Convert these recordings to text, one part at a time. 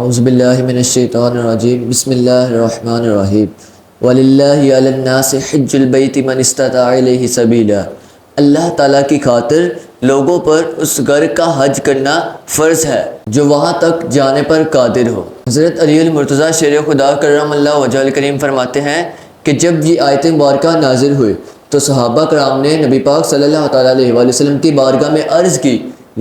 اعوذ باللہ من الشیطان الرجیم بسم اللہ الرحمن الرحیم وَلِلَّهِ عَلَى النَّاسِ حِجُّ الْبَيْتِ مَنِ اسْتَطَاعَ إِلَيْهِ سَبِيلًا۔ اللہ تعالیٰ کی خاطر لوگوں پر اس گھر کا حج کرنا فرض ہے جو وہاں تک جانے پر قادر ہو۔ حضرت علی المرتضیٰ شیر خدا کرم اللہ وجہہ الکریم فرماتے ہیں کہ جب یہ آیت مبارکہ نازل ہوئی تو صحابہ کرام نے نبی پاک صلی اللہ تعالیٰ علیہ وآلہ وسلم کی بارگاہ میں عرض کی،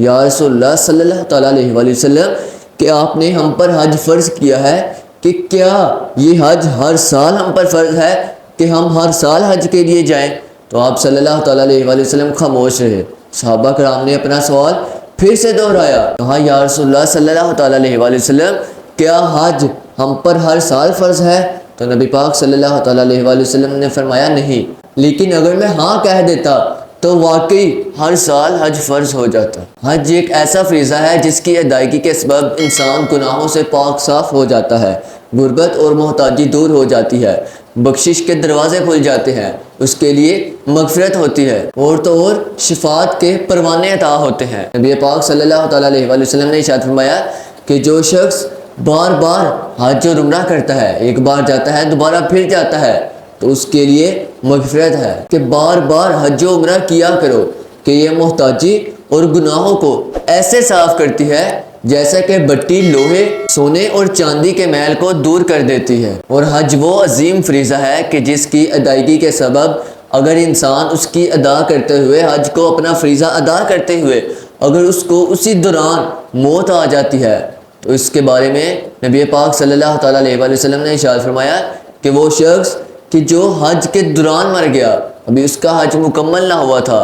یا رسول اللہ صلی اللہ تعالیٰ علیہ وآلہ وسلم کہ آپ نے ہم پر حج فرض کیا ہے کہ کیا یہ حج ہر سال ہم پر فرض ہے کہ ہم ہر سال حج کے لیے جائیں؟ تو آپ صلی اللہ تعالیٰ علیہ وآلہ وسلم خاموش رہے۔ صحابہ کرام نے اپنا سوال پھر سے دہرایا، کہا یا رسول اللہ صلی اللہ تعالیٰ علیہ وآلہ وسلم کیا حج ہم پر ہر سال فرض ہے؟ تو نبی پاک صلی اللہ تعالیٰ علیہ وآلہ وسلم نے فرمایا نہیں، لیکن اگر میں ہاں کہہ دیتا تو واقعی ہر سال حج فرض ہو جاتا۔ حج ایک ایسا فریضہ ہے جس کی ادائیگی کے سبب انسان گناہوں سے پاک صاف ہو جاتا ہے، غربت اور محتاجی دور ہو جاتی ہے، بخشش کے دروازے کھل جاتے ہیں، اس کے لیے مغفرت ہوتی ہے، اور تو اور شفاعت کے پروانے عطا ہوتے ہیں۔ نبی پاک صلی اللہ تعالیٰ علیہ وآلہ وسلم نے ارشاد فرمایا کہ جو شخص بار بار حج اور عمرہ کرتا ہے، ایک بار جاتا ہے دوبارہ پھر جاتا ہے، تو اس کے لیے مغفرت ہے کہ بار بار حج و عمرہ کیا کرو کہ یہ محتاجی اور گناہوں کو ایسے صاف کرتی ہے جیسا کہ بٹی لوہے، سونے اور چاندی کے میل کو دور کر دیتی ہے۔ اور حج وہ عظیم فریضہ ہے کہ جس کی ادائیگی کے سبب اگر انسان اس کی ادا کرتے ہوئے، حج کو اپنا فریضہ ادا کرتے ہوئے اگر اس کو اسی دوران موت آ جاتی ہے تو اس کے بارے میں نبی پاک صلی اللہ تعالیٰ علیہ وآلہ وسلم نے ارشاد فرمایا کہ وہ شخص کہ جو حج کے دوران مر گیا، ابھی اس کا حج مکمل نہ ہوا تھا،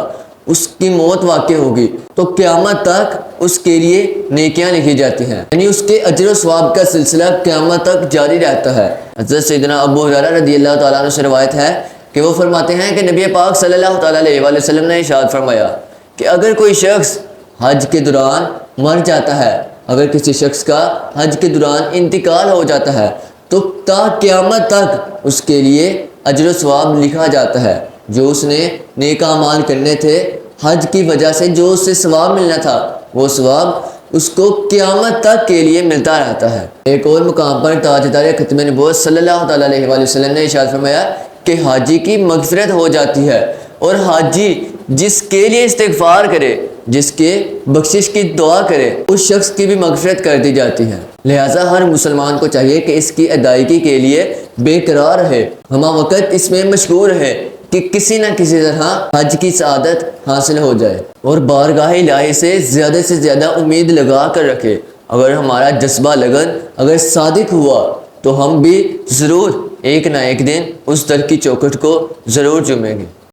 اس کی موت واقع ہوگی تو قیامت تک اس کے لیے نیکیاں لکھی جاتی ہیں، یعنی اس کے اجر و ثواب کا سلسلہ قیامت تک جاری رہتا ہے۔ حضرت سیدنا ابو ہریرہ رضی اللہ تعالیٰ عنہ سے روایت ہے کہ وہ فرماتے ہیں کہ نبی پاک صلی اللہ تعالیٰ علیہ وآلہ وسلم نے ارشاد فرمایا کہ اگر کوئی شخص حج کے دوران مر جاتا ہے، اگر کسی شخص کا حج کے دوران انتقال ہو جاتا ہے تو تا قیامت تک اس کے لیے اجر و ثواب لکھا جاتا ہے، جو اس نے نیک اعمال کرنے تھے، حج کی وجہ سے جو اس سے ثواب ملنا تھا وہ ثواب اس کو قیامت تک کے لیے ملتا رہتا ہے۔ ایک اور مقام پر تاجدار ختم نبوت صلی اللہ تعالیٰ علیہ وآلہ وسلم نے ارشاد فرمایا کہ حاجی کی مغفرت ہو جاتی ہے، اور حاجی جس کے لیے استغفار کرے، جس کے بخشش کی دعا کرے، اس شخص کی بھی مغفرت کر دی جاتی ہے۔ لہٰذا ہر مسلمان کو چاہیے کہ اس کی ادائیگی کے لیے بے قرار رہے، ہمہ وقت اس میں مشغول رہے کہ کسی نہ کسی طرح حج کی سعادت حاصل ہو جائے، اور بارگاہ الہی سے زیادہ امید لگا کر رکھے۔ اگر ہمارا جذبہ لگن اگر صادق ہوا تو ہم بھی ضرور ایک نہ ایک دن اس در کی چوکھٹ کو ضرور چومیں گے۔